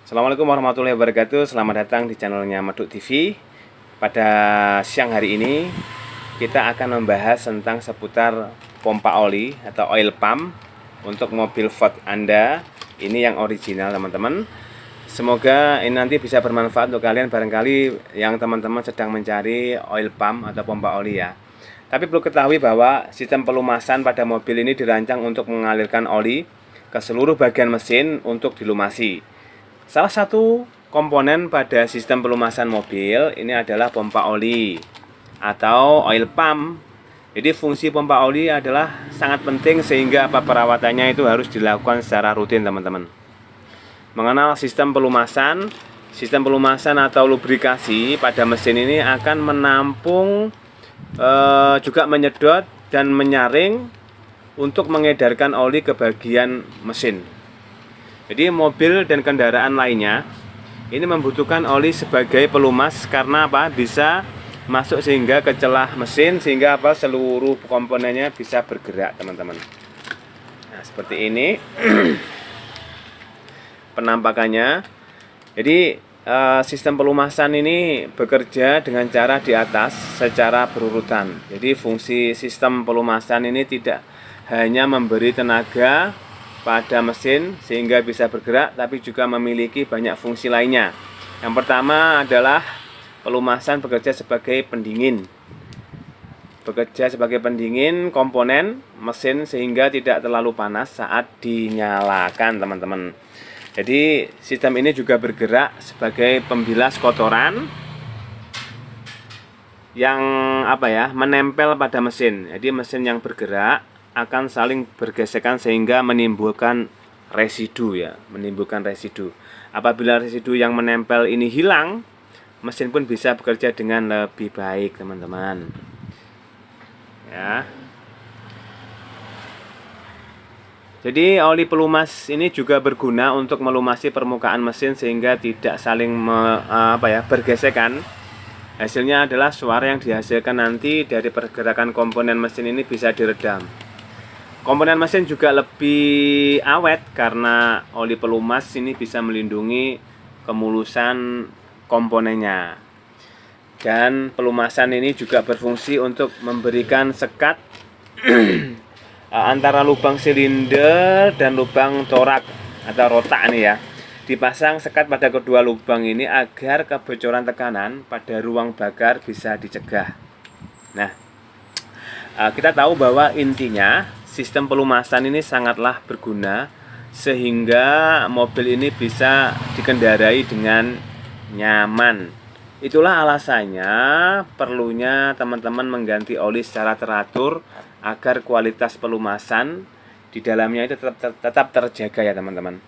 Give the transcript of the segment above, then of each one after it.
Assalamualaikum warahmatullahi wabarakatuh. Selamat datang di channelnya Meduk TV. Pada siang hari ini kita akan membahas tentang seputar pompa oli atau oil pump untuk mobil Ford Anda. Ini yang original teman-teman. Semoga ini nanti bisa bermanfaat untuk kalian barangkali yang teman-teman sedang mencari oil pump atau pompa oli ya. Tapi perlu ketahui bahwa sistem pelumasan pada mobil ini dirancang untuk mengalirkan oli ke seluruh bagian mesin untuk dilumasi. Salah satu komponen pada sistem pelumasan mobil ini adalah pompa oli atau oil pump. Jadi fungsi pompa oli adalah sangat penting sehingga perawatannya itu harus dilakukan secara rutin teman-teman. Mengenal sistem pelumasan atau lubrikasi pada mesin ini akan menampung juga menyedot dan menyaring untuk mengedarkan oli ke bagian mesin. Jadi mobil dan kendaraan lainnya ini membutuhkan oli sebagai pelumas karena apa? Bisa masuk sehingga ke celah mesin sehingga apa? Seluruh komponennya bisa bergerak teman-teman. Nah seperti ini penampakannya. Jadi sistem pelumasan ini bekerja dengan cara di atas secara berurutan. Jadi fungsi sistem pelumasan ini tidak hanya memberi tenaga pada mesin sehingga bisa bergerak, tapi juga memiliki banyak fungsi lainnya. Yang pertama adalah pelumasan bekerja sebagai pendingin. Bekerja sebagai pendingin komponen mesin sehingga tidak terlalu panas saat dinyalakan, teman-teman. Jadi sistem ini juga bergerak sebagai pembilas kotoran yang menempel pada mesin. Jadi mesin yang bergerak akan saling bergesekan sehingga menimbulkan residu ya, Apabila residu yang menempel ini hilang, mesin pun bisa bekerja dengan lebih baik, teman-teman. Ya. Jadi oli pelumas ini juga berguna untuk melumasi permukaan mesin sehingga tidak saling bergesekan. Hasilnya adalah suara yang dihasilkan nanti dari pergerakan komponen mesin ini bisa diredam. Komponen mesin juga lebih awet karena oli pelumas ini bisa melindungi kemulusan komponennya. Dan pelumasan ini juga berfungsi untuk memberikan sekat antara lubang silinder dan lubang torak atau rotak nih ya. Dipasang sekat pada kedua lubang ini agar kebocoran tekanan pada ruang bakar bisa dicegah. Nah, kita tahu bahwa intinya sistem pelumasan ini sangatlah berguna sehingga mobil ini bisa dikendarai dengan nyaman. Itulah alasannya perlunya teman-teman mengganti oli secara teratur agar kualitas pelumasan di dalamnya itu tetap terjaga ya teman-teman.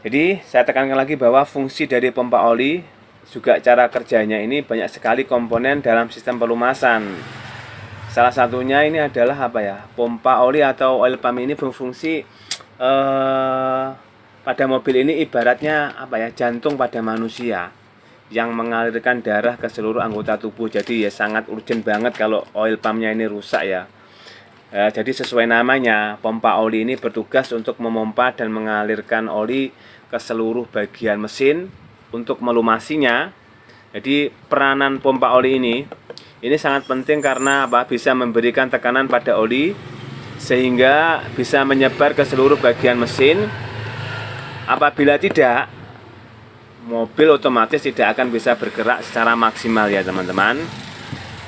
Jadi saya tekankan lagi bahwa fungsi dari pompa oli juga cara kerjanya ini banyak sekali komponen dalam sistem pelumasan. Salah satunya ini adalah pompa oli atau oil pump ini berfungsi pada mobil ini ibaratnya jantung pada manusia yang mengalirkan darah ke seluruh anggota tubuh. Jadi ya sangat urgent banget kalau oil pumpnya ini rusak ya. Jadi sesuai namanya, pompa oli ini bertugas untuk memompa dan mengalirkan oli ke seluruh bagian mesin untuk melumasinya. Jadi peranan pompa oli ini sangat penting karena bisa memberikan tekanan pada oli sehingga bisa menyebar ke seluruh bagian mesin. Apabila tidak, mobil otomatis tidak akan bisa bergerak secara maksimal ya teman-teman.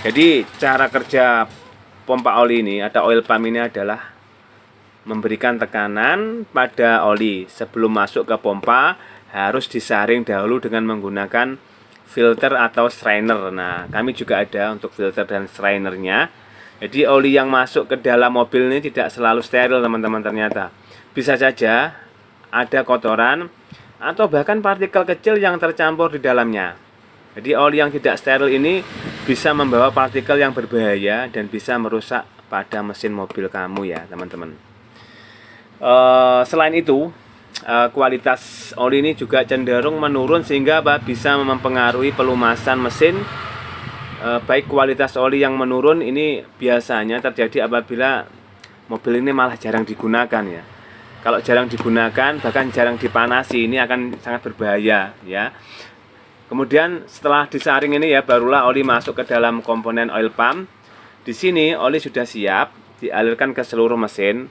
Jadi cara kerja pompa oli ini atau oil pump ini adalah memberikan tekanan pada oli. Sebelum masuk ke pompa harus disaring dahulu dengan menggunakan filter atau strainer. Nah, kami juga ada untuk filter dan strainernya. Jadi oli yang masuk ke dalam mobil ini tidak selalu steril teman-teman ternyata. Bisa saja ada kotoran atau bahkan partikel kecil yang tercampur di dalamnya. Jadi oli yang tidak steril ini bisa membawa partikel yang berbahaya dan bisa merusak pada mesin mobil kamu ya teman-teman. Selain itu, kualitas oli ini juga cenderung menurun sehingga bisa mempengaruhi pelumasan mesin. Baik kualitas oli yang menurun ini biasanya terjadi apabila mobil ini malah jarang digunakan ya. kalau jarang digunakan, bahkan jarang dipanasi, ini akan sangat berbahaya ya. Kemudian setelah disaring ini ya, barulah oli masuk ke dalam komponen oil pump. Di sini oli sudah siap dialirkan ke seluruh mesin.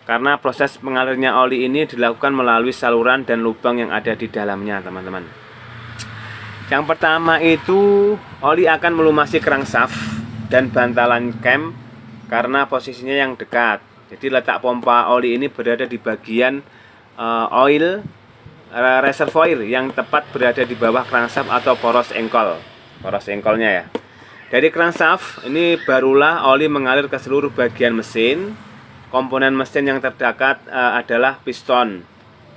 Karena proses mengalirnya oli ini dilakukan melalui saluran dan lubang yang ada di dalamnya, teman-teman. Yang pertama itu oli akan melumasi crankshaft dan bantalan cam karena posisinya yang dekat. Jadi letak pompa oli ini berada di bagian oil reservoir yang tepat berada di bawah crankshaft atau poros engkolnya ya. Dari crankshaft ini barulah oli mengalir ke seluruh bagian mesin. Komponen mesin yang terdekat adalah piston.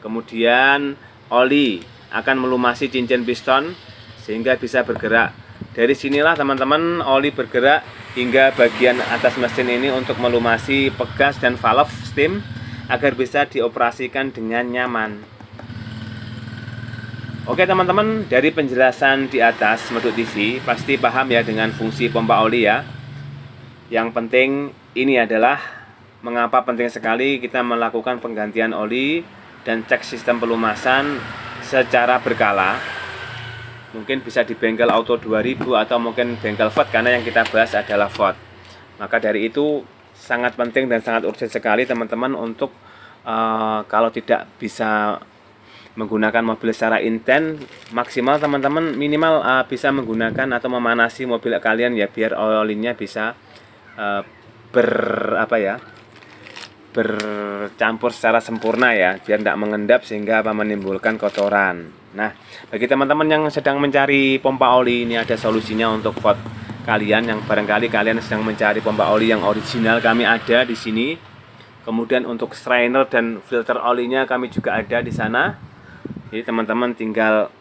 Kemudian oli akan melumasi cincin piston sehingga bisa bergerak. Dari sinilah teman-teman oli bergerak hingga bagian atas mesin ini untuk melumasi pegas dan valve steam agar bisa dioperasikan dengan nyaman. Oke teman-teman, dari penjelasan di atas Meduk TV pasti paham ya dengan fungsi pompa oli ya. Yang penting ini adalah mengapa penting sekali kita melakukan penggantian oli dan cek sistem pelumasan secara berkala. Mungkin bisa di bengkel Auto 2000 atau mungkin bengkel Ford, karena yang kita bahas adalah Ford. Maka dari itu sangat penting dan sangat urgent sekali teman-teman untuk kalau tidak bisa menggunakan mobil secara intens, maksimal teman-teman minimal bisa menggunakan atau memanasi mobil kalian ya, biar olinya bisa bercampur secara sempurna ya, biar tidak mengendap sehingga menimbulkan kotoran. Nah, bagi teman-teman yang sedang mencari pompa oli, ini ada solusinya untuk Ford kalian yang barangkali kalian sedang mencari pompa oli yang original, kami ada di sini. Kemudian untuk strainer dan filter olinya kami juga ada di sana. Jadi teman-teman tinggal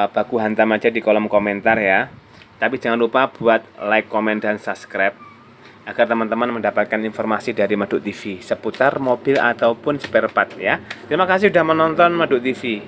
baku hantam aja di kolom komentar ya. Tapi jangan lupa buat like, komen, dan subscribe agar teman-teman mendapatkan informasi dari Meduk TV seputar mobil ataupun spare part ya. Terima kasih sudah menonton Meduk TV.